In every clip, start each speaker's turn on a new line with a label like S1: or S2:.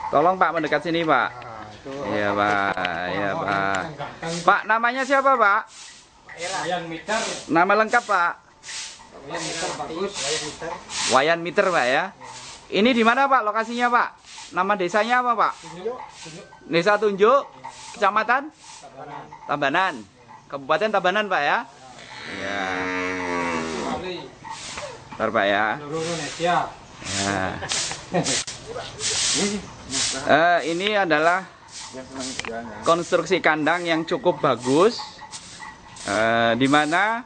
S1: Tolong Pak mendekat sini Pak. Iya Pak, iya Pak. Pak namanya siapa Pak?
S2: Wayan Meter.
S1: Nama lengkap Pak?
S2: Wayan Meter bagus.
S1: Wayan Meter Pak ya. Ini di mana Pak lokasinya Pak? Nama desanya apa Pak? Desa Tunjuk, Kecamatan Tabanan, Kabupaten Tabanan Pak ya. Iya. Bentar Pak ya.
S2: Indonesia.
S1: Ya. Ini adalah konstruksi kandang yang cukup bagus, di mana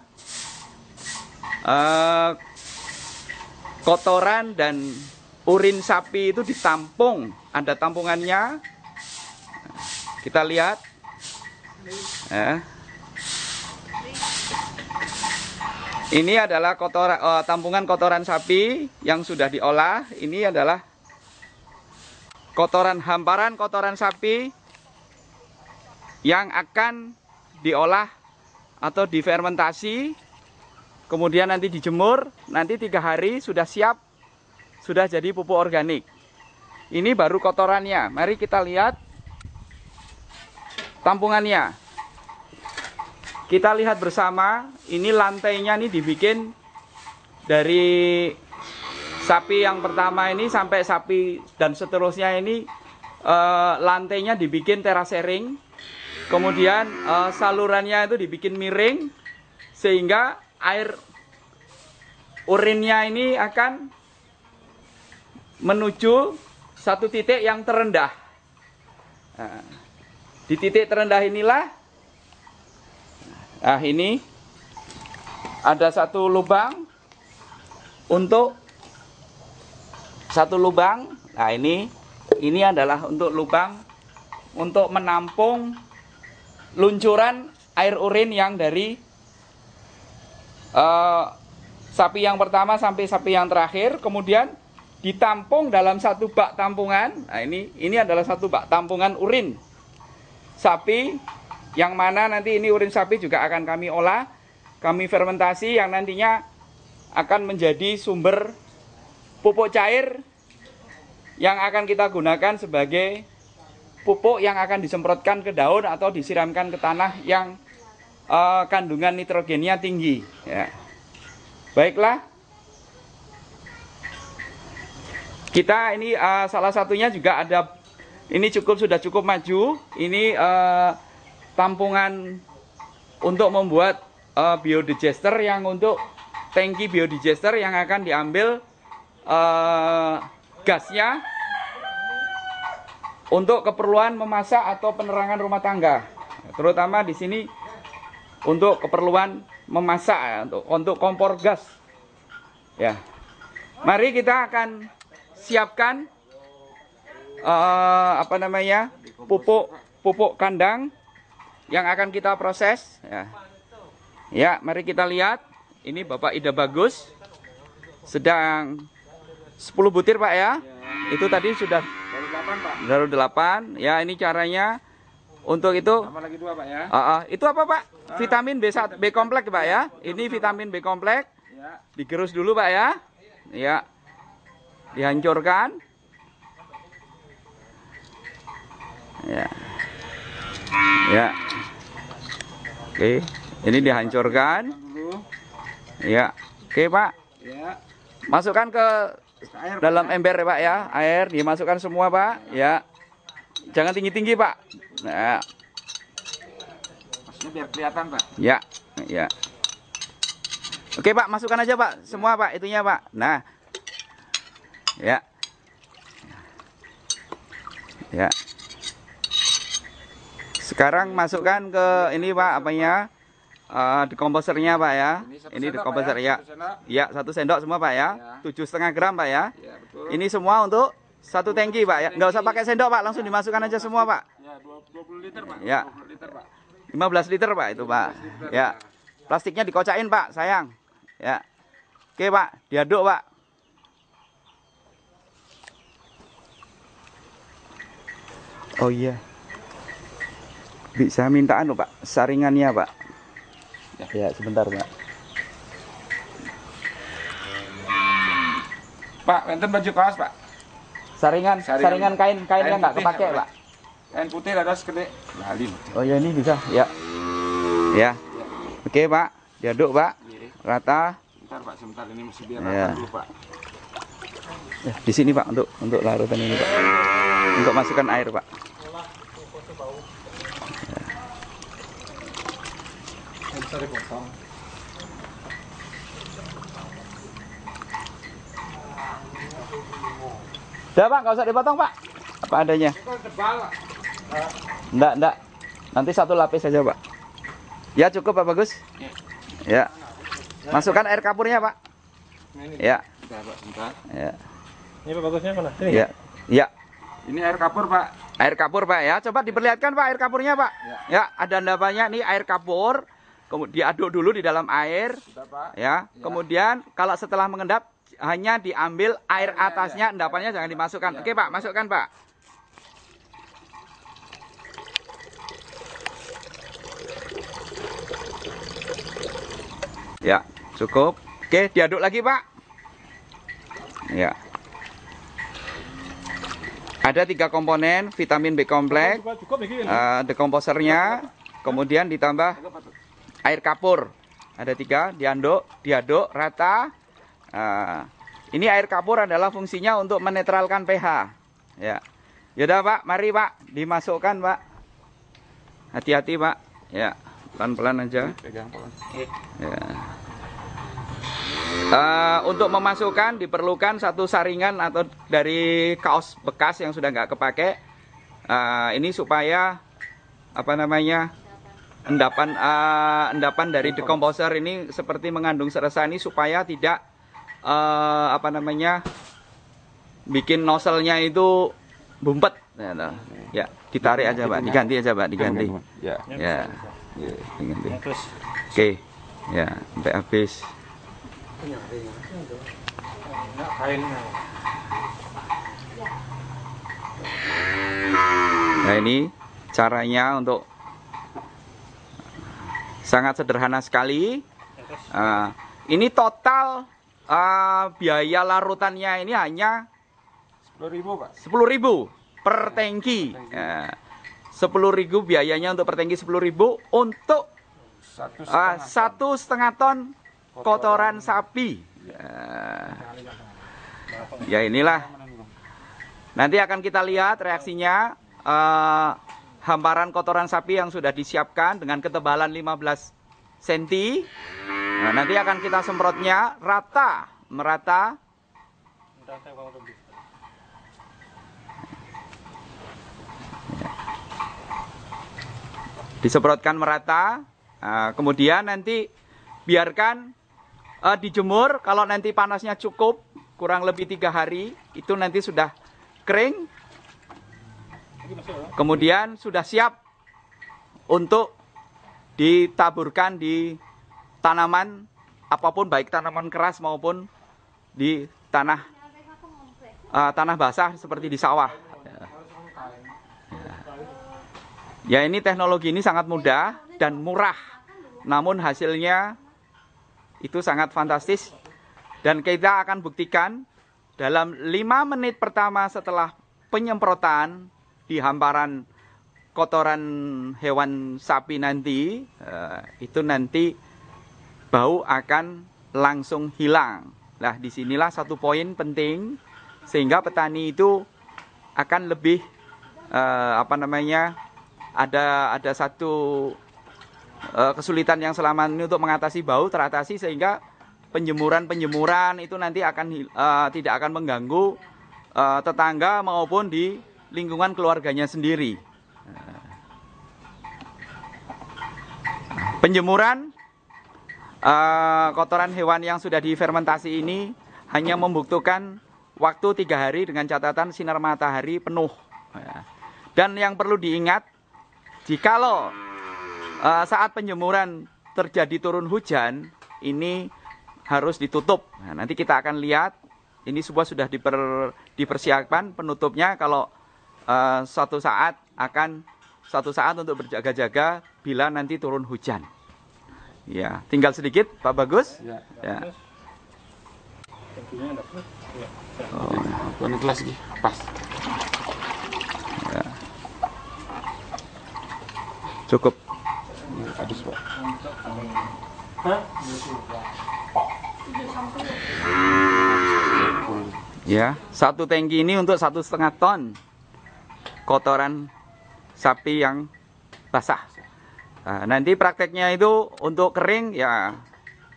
S1: kotoran dan urin sapi itu ditampung, ada tampungannya. Kita lihat. Ini adalah tampungan kotoran sapi yang sudah diolah. Ini adalah hamparan kotoran sapi yang akan diolah atau difermentasi, kemudian nanti dijemur, nanti 3 hari sudah siap, sudah jadi pupuk organik. Ini baru kotorannya. Mari kita lihat tampungannya. Kita lihat bersama, ini lantainya nih dibikin dari sapi yang pertama ini sampai sapi dan seterusnya ini, lantainya dibikin terasering. Kemudian salurannya itu dibikin miring sehingga air urinnya ini akan menuju satu titik yang terendah. Nah, di titik terendah inilah, ini ada satu lubang untuk Nah ini adalah untuk lubang untuk menampung luncuran air urin yang dari sapi yang pertama sampai sapi yang terakhir, kemudian ditampung dalam satu bak tampungan. Nah ini adalah satu bak tampungan urin sapi, yang mana nanti ini urin sapi juga akan kami olah, kami fermentasi, yang nantinya akan menjadi sumber pupuk cair yang akan kita gunakan sebagai pupuk yang akan disemprotkan ke daun atau disiramkan ke tanah yang kandungan nitrogennya tinggi ya. Baiklah, kita ini salah satunya juga ada, ini sudah cukup maju. Ini tampungan untuk membuat biodigester, yang untuk tangki biodigester yang akan diambil gasnya untuk keperluan memasak atau penerangan rumah tangga, terutama di sini untuk keperluan memasak ya, untuk kompor gas ya. Mari kita akan siapkan pupuk kandang yang akan kita proses ya. Ya, mari kita lihat. Ini Bapak Ida Bagus sedang 10 butir Pak ya. Itu tadi sudah baru 8 ya. Ini caranya untuk itu.
S2: Lagi 2 Pak ya.
S1: Itu apa Pak? Vitamin B1, B kompleks Pak ya. Ini vitamin B kompleks. Digerus dulu Pak ya. Ya. Dihancurkan. Ya. Ya. Oke, ini dihancurkan. Ya. Oke Pak.
S2: Ya.
S1: Masukkan ke dalam ember ya Pak ya. Air dimasukkan semua Pak. Ya. Jangan tinggi-tinggi Pak. Nah.
S2: Maksudnya biar kelihatan Pak.
S1: Ya. Ya. Oke Pak, masukkan aja Pak. Semua Pak, itunya Pak. Nah. Ya. Ya. Sekarang masukkan ke ini Pak, apanya? Dekomposernya Pak ya. Ini dekomposer ya. Ya, 1 sendok semua Pak ya. 7,5 gram Pak ya. Ini semua untuk 1 tangki Pak ya. Nggak usah pakai sendok Pak, langsung dimasukkan aja semua Pak.
S2: Ya, 20 liter Pak.
S1: Ya.
S2: 20 liter Pak.
S1: 15 liter Pak itu Pak. Ya. Plastiknya dikocakin Pak, sayang. Ya. Oke Pak, diaduk Pak. Oh iya. Bisa minta anu Pak, saringannya Pak. Ya, sebentar Pak.
S2: Pak, enten baju kaos Pak.
S1: Saringan kainnya nggak
S2: putih,
S1: kepake,
S2: nggak
S1: Pak.
S2: Kain putih ada segede. Lali.
S1: Oh ya, ini bisa. Ya. Ya. Oke, Pak. Diaduk, Pak. Rata.
S2: Bentar, Pak, sebentar ini mesti biar
S1: Ya.
S2: rata dulu, Pak.
S1: Ya, di sini, Pak, untuk larutan ini, Pak. Untuk masukkan air, Pak. Udah, Pak, nggak usah dipotong, Pak. Apa adanya. Enggak. Nanti satu lapis saja, Pak. Ya, cukup, Pak Bagus. Ya. Masukkan air kapurnya, Pak. Ya.
S2: Bentar, Pak, sebentar.
S1: Ya.
S3: Ini Pak Bagusnya mana? Sini.
S1: Ya. Ya.
S2: Ini air kapur, Pak.
S1: Air kapur, Pak, ya. Coba diperlihatkan, Pak, air kapurnya, Pak. Ya, ada endapannya nih air kapur. Kemudian diaduk dulu di dalam air.
S2: Sudah, Pak.
S1: Ya. Kemudian kalau setelah mengendap hanya diambil air atasnya, endapannya jangan dimasukkan. Oke, Pak, masukkan, Pak. Ya, cukup. Oke, diaduk lagi, Pak. Ya. Ada 3 komponen vitamin B kompleks,
S3: Cukup iki.
S1: dekomposernya, kemudian ditambah air kapur. Ada 3, diaduk rata. Ini air kapur adalah fungsinya untuk menetralkan pH. Ya. Yaudah, Pak, mari, Pak, dimasukkan, Pak. Hati-hati, Pak. Ya, pelan-pelan aja.
S2: Pegang, Pak.
S1: Ya. Untuk memasukkan diperlukan satu saringan atau dari kaos bekas yang sudah nggak kepake. Ini supaya apa namanya endapan dari dekomposer ini seperti mengandung seresa ini supaya tidak apa namanya bikin nozzle-nya itu bumpet. Ya, ditarik aja, Pak. Diganti aja, Pak. Diganti.
S2: Ya.
S1: Ya. Diganti.
S3: Terus.
S1: Oke. Ya, sampai habis. Nah, ini caranya untuk sangat sederhana sekali. Ini total biaya larutannya ini hanya
S2: 10.000, Pak.
S1: 10.000 per tangki. 10.000 biayanya untuk per tangki 10.000 untuk 1,5 ton kotoran sapi. Ya inilah. Nanti akan kita lihat reaksinya. Hamparan kotoran sapi yang sudah disiapkan dengan ketebalan 15 cm. Nah, nanti akan kita semprotnya merata. Disemprotkan merata. Kemudian nanti biarkan dijemur. Kalau nanti panasnya cukup kurang lebih 3 hari, itu nanti sudah kering. Kemudian sudah siap untuk ditaburkan di tanaman apapun, baik tanaman keras maupun di tanah basah seperti di sawah. Ya, ini teknologi ini sangat mudah dan murah, namun hasilnya itu sangat fantastis. Dan kita akan buktikan dalam 5 menit pertama setelah penyemprotan di hamparan kotoran hewan sapi nanti, itu nanti bau akan langsung hilang. Nah, disinilah satu poin penting sehingga petani itu akan lebih apa namanya, ada satu kesulitan yang selama ini untuk mengatasi bau teratasi, sehingga penjemuran itu nanti akan tidak akan mengganggu tetangga maupun di lingkungan keluarganya sendiri. Penjemuran kotoran hewan yang sudah difermentasi ini hanya membutuhkan waktu 3 hari dengan catatan sinar matahari penuh. Dan yang perlu diingat, jikalau saat penjemuran terjadi turun hujan, ini harus ditutup. Nah, nanti kita akan lihat, ini sebuah sudah dipersiapkan penutupnya kalau suatu saat untuk berjaga-jaga bila nanti turun hujan. Ya, tinggal sedikit, Pak Bagus. Ya.
S2: Ini kelas lagi, pas.
S1: Ya. Cukup.
S2: Adus Pak.
S1: Ya, satu tangki ini untuk 1,5 ton kotoran sapi yang basah. Nah, nanti prakteknya itu untuk kering ya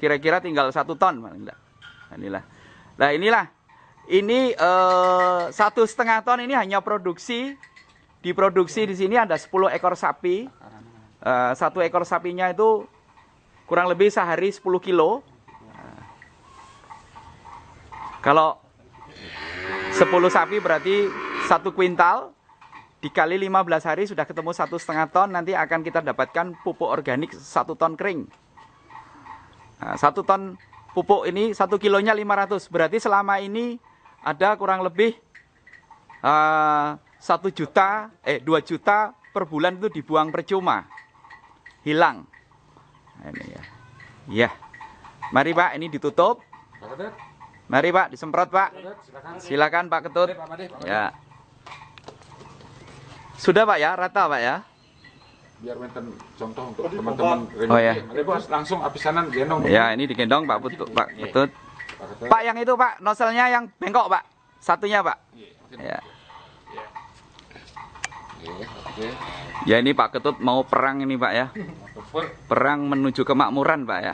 S1: kira-kira tinggal 1 ton. Nah inilah, ini 1,5 ton ini hanya diproduksi di sini ada 10 ekor sapi. 1 ekor sapinya itu kurang lebih sehari 10 kilo. Kalau 10 sapi berarti 1 kuintal, dikali 15 hari sudah ketemu 1,5 ton. Nanti akan kita dapatkan pupuk organik 1 ton kering. Nah, 1 ton pupuk ini 1 kilonya 500. Berarti selama ini ada kurang lebih 2 juta per bulan itu dibuang percuma, hilang. Nah, ini ya. Ya, mari Pak, ini ditutup. Mari Pak, disemprot Pak. Silakan Pak Ketut. Ya. Sudah Pak ya, rata Pak ya.
S2: Biar menten contoh untuk teman-teman.
S1: Oh ya.
S2: Mari Bos, langsung apisanan gendong.
S1: Ya, ini digendong Pak Ketut. Pak yang itu Pak, noselnya yang bengkok Pak. Satunya Pak. Ya. Ya ini Pak Ketut mau perang ini Pak ya. Perang menuju kemakmuran Pak ya.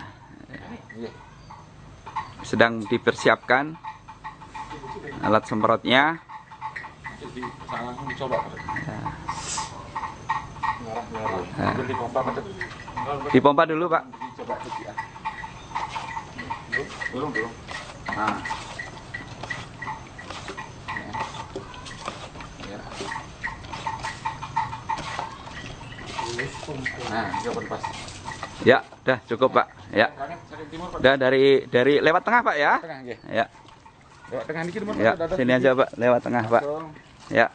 S1: Sedang dipersiapkan alat semprotnya.
S2: Langsung dicoba.
S1: Dipompa dulu Pak.
S2: Belum. Nah. Nah, jawaban pas.
S1: Ya, udah cukup Pak. Ya. Udah dari lewat tengah Pak ya. Ya.
S2: Lewat tengah dikit Mas.
S1: Ya, sini aja Pak, lewat tengah Pak. Ya.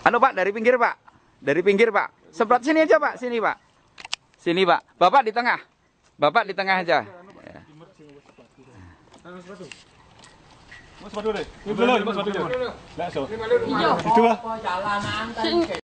S1: Anu Pak, dari pinggir Pak. Dari pinggir Pak. Semprot sini aja Pak, sini Pak. Sini Pak. Bapak di tengah. Bapak di tengah aja. Ya.
S3: Mas sepatu deh. Ini dulu, mas sepatu dulu. Lah, so. Itu lah.